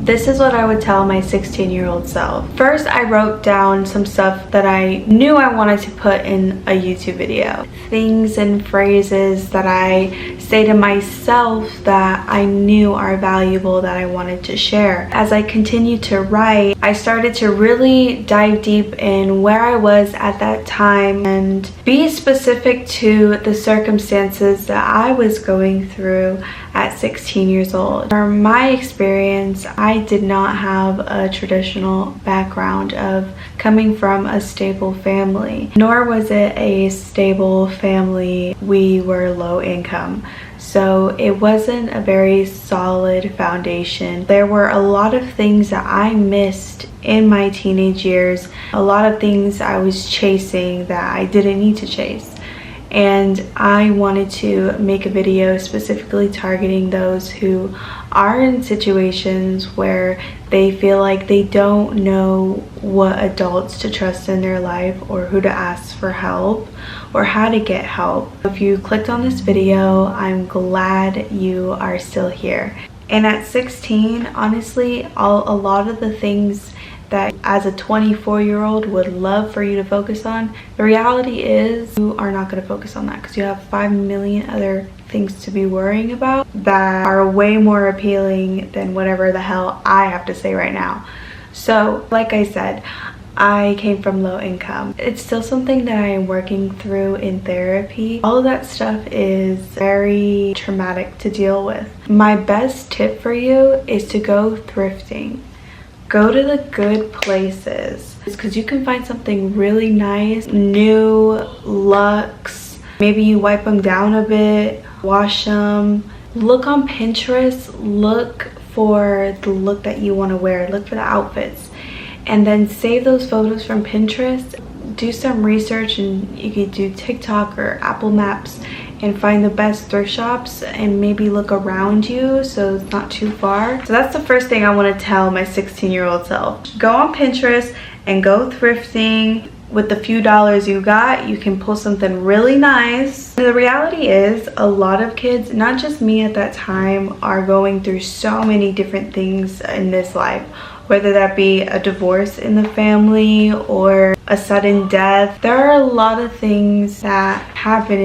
This is what I would tell my 16-year-old self. First, I wrote down some stuff that I knew I wanted to put in a YouTube video. Things and phrases that I say to myself that I knew are valuable that I wanted to share. As I continued to write, I started to really dive deep in where I was at that time and be specific to the circumstances that I was going through at 16 years old. From my experience, I did not have a traditional background of coming from a stable family, nor was it a stable family. We were low income. So it wasn't a very solid foundation. There were a lot of things that I missed in my teenage years, a lot of things I was chasing that I didn't need to chase. And I wanted to make a video specifically targeting those who are in situations where they feel like they don't know what adults to trust in their life or who to ask for help or how to get help. If you clicked on this video, I'm glad you are still here. And at 16, honestly, a lot of the things that as a 24-year-old would love for you to focus on, the reality is you are not going to focus on that because you have 5 million other things to be worrying about that are way more appealing than whatever the hell I have to say right now. So like I said, I came from low income. It's still something that I am working through in therapy. All of that stuff is very traumatic to deal with. My best tip for you is to go thrifting. Go to the good places because you can find something really nice, new, luxe. Maybe you wipe them down a bit, wash them. Look on Pinterest, look for the look that you want to wear, look for the outfits, and then save those photos from Pinterest. Do some research, and you could do TikTok or Apple Maps and find the best thrift shops and maybe look around you so it's not too far. So that's the first thing I want to tell my 16-year-old self. Go on Pinterest and go thrifting. With the few dollars you got, you can pull something really nice. And the reality is a lot of kids, not just me at that time, are going through so many different things in this life, whether that be a divorce in the family or a sudden death. There are a lot of things that happen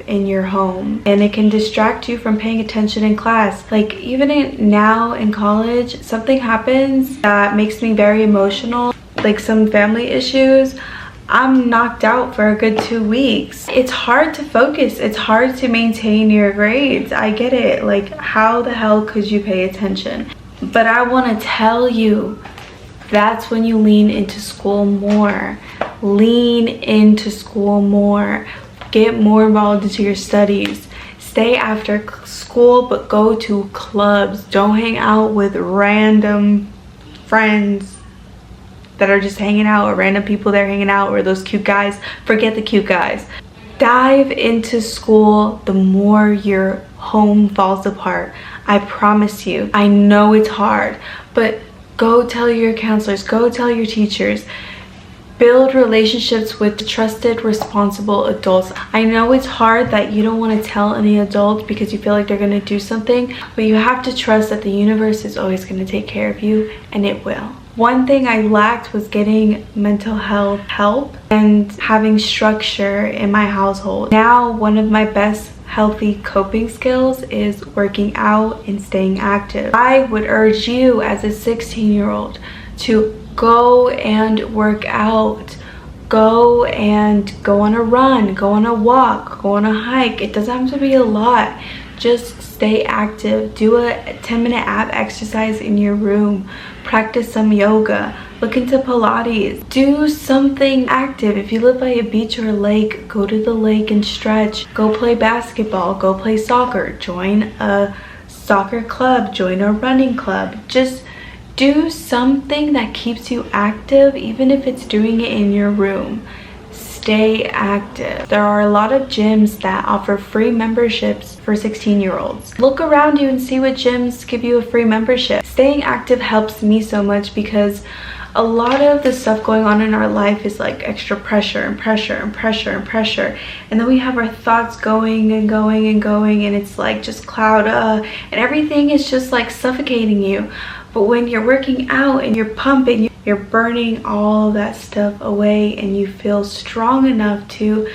in your home, and it can distract you from paying attention in class. Like even now in college, something happens that makes me very emotional, like some family issues. I'm knocked out for a good 2 weeks. It's hard to focus. It's hard to maintain your grades. I get it. Like, how the hell could you pay attention? But I want to tell you, that's when you lean into school more. Lean into school more. Get more involved into your studies. Stay after school, but go to clubs. Don't hang out with random friends that are just hanging out, or random people that are hanging out, or those cute guys. Forget the cute guys. Dive into school the more your home falls apart. I promise you. I know it's hard, but go tell your counselors, go tell your teachers. Build relationships with trusted, responsible adults. I know it's hard that you don't want to tell any adult because you feel like they're going to do something, but you have to trust that the universe is always going to take care of you, and it will. One thing I lacked was getting mental health help and having structure in my household. Now, one of my best healthy coping skills is working out and staying active. I would urge you as a 16-year-old to go and work out. Go on a run, go on a walk, go on a hike. It doesn't have to be a lot. Just stay active. Do a 10-minute ab exercise in your room. Practice some yoga. Look into Pilates. Do something active. If you live by a beach or a lake, go to the lake and stretch. Go play basketball. Go play soccer. Join a soccer club. Join a running club. Just do something that keeps you active, even if it's doing it in your room. Stay active. There are a lot of gyms that offer free memberships for 16-year-olds. Look around you and see what gyms give you a free membership. Staying active helps me so much because a lot of the stuff going on in our life is like extra pressure and pressure and pressure and pressure, and then we have our thoughts going and going and going, and it's like just cloud and everything is just like suffocating you. But But when you're working out and you're pumping, you're burning all that stuff away, and you feel strong enough to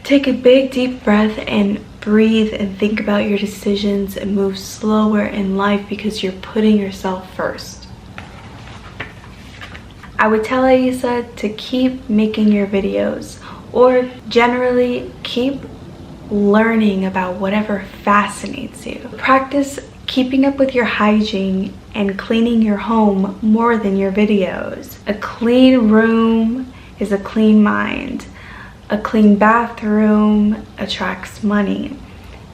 take a big deep breath and breathe and think about your decisions and move slower in life because you're putting yourself first. I would tell Aisa to keep making your videos, or generally keep learning about whatever fascinates you. Practice keeping up with your hygiene and cleaning your home more than your videos. A clean room is a clean mind. A clean bathroom attracts money.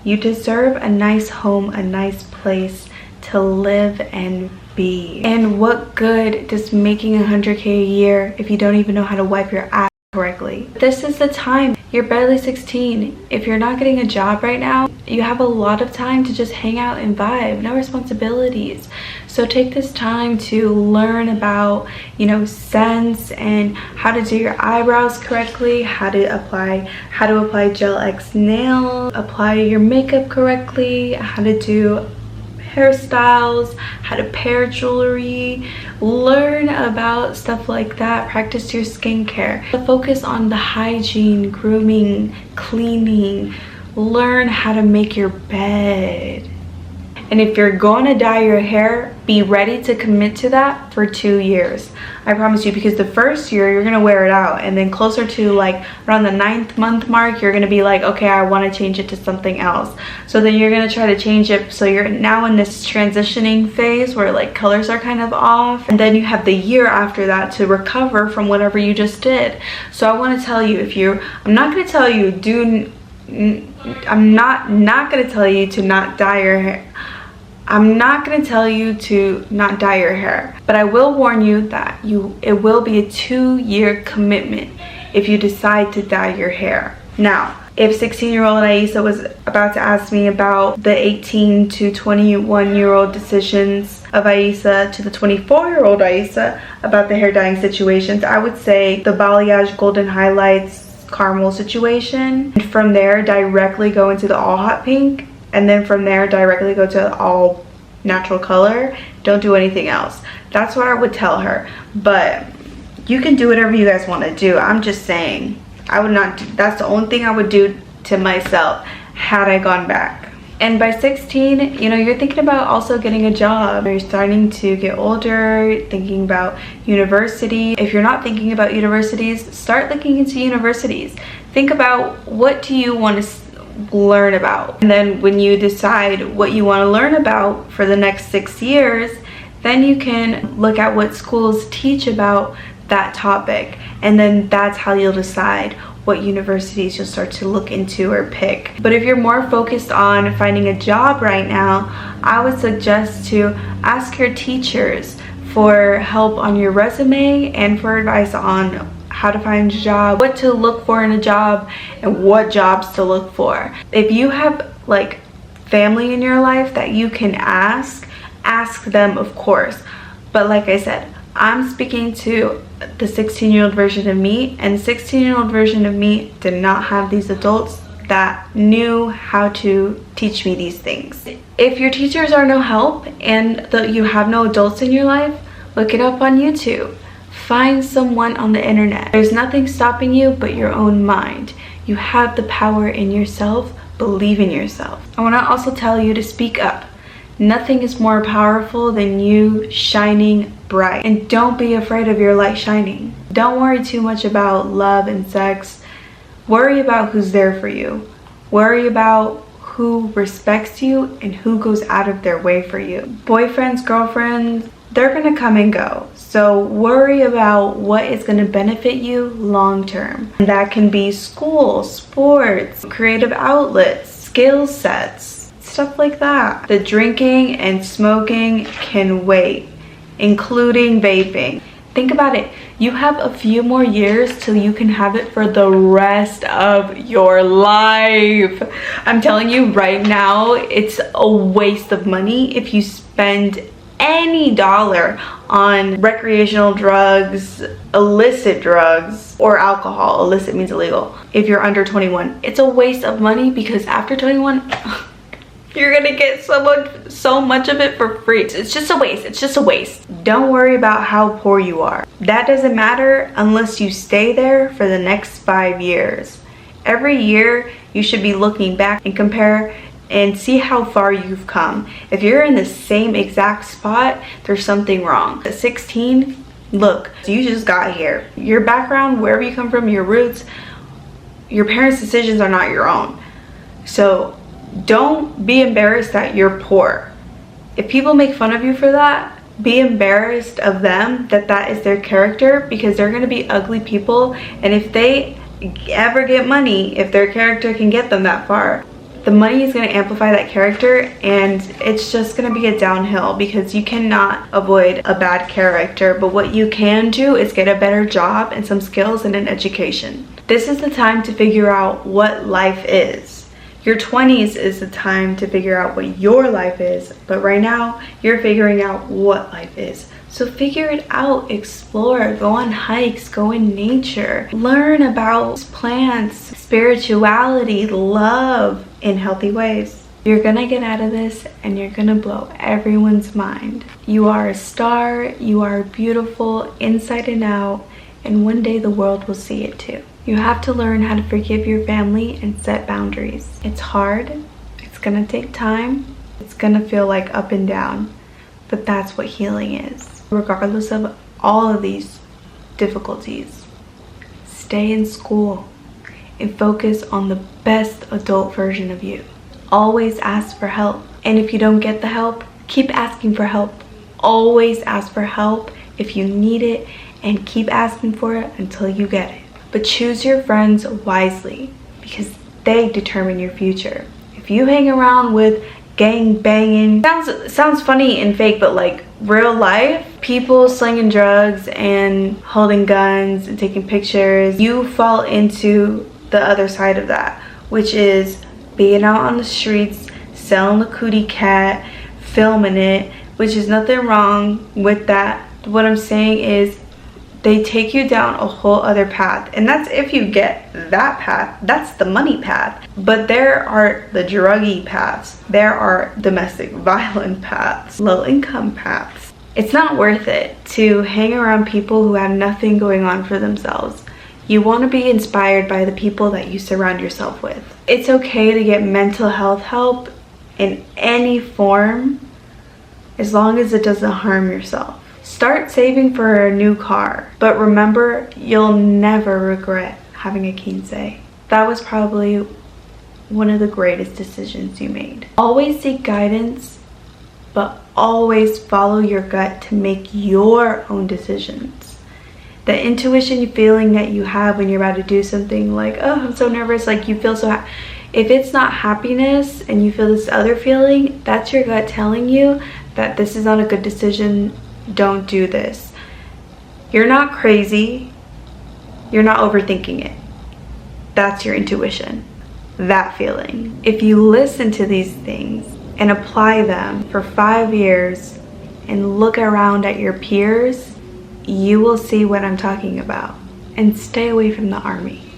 You deserve a nice home, a nice place to live and be. And what good does making 100K a year if you don't even know how to wipe your ass correctly? This is the time. You're barely 16. If you're not getting a job right now, you have a lot of time to just hang out and vibe. No responsibilities. So take this time to learn about, scents and how to do your eyebrows correctly, how to apply Gel X nail, apply your makeup correctly, how to do hairstyles, how to pair jewelry. Learn about stuff like that. Practice your skincare. Focus on the hygiene, grooming, cleaning. Learn how to make your bed. And if you're going to dye your hair, be ready to commit to that for 2 years. I promise you, because the first year you're going to wear it out, and then closer to like around the 9th month mark, you're going to be like, okay, I want to change it to something else. So then you're going to try to change it. So you're now in this transitioning phase where like colors are kind of off, and then you have the year after that to recover from whatever you just did. So I want to tell you, I'm not going to tell you I'm not going to tell you to not dye your hair. I'm not going to tell you to not dye your hair, but I will warn you that it will be a 2-year commitment if you decide to dye your hair. Now, if 16-year-old Aisa was about to ask me about the 18 to 21-year-old decisions of Aisa to the 24-year-old Aisa about the hair dyeing situations, I would say the balayage golden highlights caramel situation. And from there, directly go into the all hot pink. And then from there, directly go to all natural color. Don't do anything else. That's what I would tell her. But you can do whatever you guys want to do. I'm just saying, I would not do, that's the only thing I would do to myself had I gone back. And by 16, you're thinking about also getting a job. You're starting to get older, thinking about university. If you're not thinking about universities, start looking into universities. Think about, what do you want to learn about? And then when you decide what you want to learn about for the next 6 years, then you can look at what schools teach about that topic, and then that's how you'll decide what universities you'll start to look into or pick. But if you're more focused on finding a job right now, I would suggest to ask your teachers for help on your resume and for advice on how to find a job, what to look for in a job, and what jobs to look for. If you have like family in your life that you can ask them, of course. But like I said, I'm speaking to the 16-year-old version of me, and the 16-year-old version of me did not have these adults that knew how to teach me these things. If your teachers are no help and you have no adults in your life, look it up on YouTube. Find someone on the internet. There's nothing stopping you but your own mind. You have the power in yourself. Believe in yourself. I want to also tell you to speak up. Nothing is more powerful than you shining bright. And don't be afraid of your light shining. Don't worry too much about love and sex. Worry about who's there for you. Worry about who respects you and who goes out of their way for you. Boyfriends, girlfriends, they're gonna come and go. So worry about what is gonna benefit you long term. And that can be school, sports, creative outlets, skill sets, stuff like that. The drinking and smoking can wait, including vaping. Think about it. You have a few more years till you can have it for the rest of your life. I'm telling you right now, it's a waste of money if you spend any dollar on recreational drugs, illicit drugs, or alcohol. Illicit means illegal. If you're under 21, it's a waste of money because after 21, You're gonna get so much of it for free. It's just a waste. It's just a waste. Don't worry about how poor you are. That doesn't matter unless you stay there for the next 5 years. Every year you should be looking back and compare and see how far you've come. If you're in the same exact spot, there's something wrong. At 16, look, you just got here. Your background, wherever you come from, your roots, your parents' decisions are not your own. So don't be embarrassed that you're poor. If people make fun of you for that, be embarrassed of them that that is their character, because they're gonna be ugly people, and if they ever get money, if their character can get them that far, the money is going to amplify that character, and it's just going to be a downhill, because you cannot avoid a bad character. But what you can do is get a better job and some skills and an education. This is the time to figure out what life is. Your 20s is the time to figure out what your life is, but right now you're figuring out what life is. So figure it out, explore, go on hikes, go in nature, learn about plants, spirituality, love in healthy ways. You're gonna get out of this and you're gonna blow everyone's mind. You are a star, you are beautiful inside and out, and one day the world will see it too. You have to learn how to forgive your family and set boundaries. It's hard, it's gonna take time, it's gonna feel like up and down, but that's what healing is. Regardless of all of these difficulties, stay in school and focus on the best adult version of you. Always ask for help. And if you don't get the help, keep asking for help. Always ask for help if you need it, and keep asking for it until you get it. But choose your friends wisely, because they determine your future. If you hang around with gang banging, sounds funny and fake, but like real life, people slinging drugs and holding guns and taking pictures, you fall into the other side of that, which is being out on the streets, selling the cootie cat, filming it, which is nothing wrong with that. What I'm saying is they take you down a whole other path, and that's if you get that path. That's the money path. But there are the druggy paths, there are domestic violent paths, low income paths. It's not worth it to hang around people who have nothing going on for themselves. You want to be inspired by the people that you surround yourself with. It's okay to get mental health help in any form, as long as it doesn't harm yourself. Start saving for a new car, but remember, you'll never regret having a 15. That was probably one of the greatest decisions you made. Always seek guidance, but always follow your gut to make your own decisions. The intuition feeling that you have when you're about to do something, like, oh, I'm so nervous, like you feel so if it's not happiness and you feel this other feeling, that's your gut telling you that this is not a good decision. Don't do this. You're not crazy. You're not overthinking it. That's your intuition, that feeling. If you listen to these things and apply them for 5 years and look around at your peers, you will see what I'm talking about. And stay away from the army.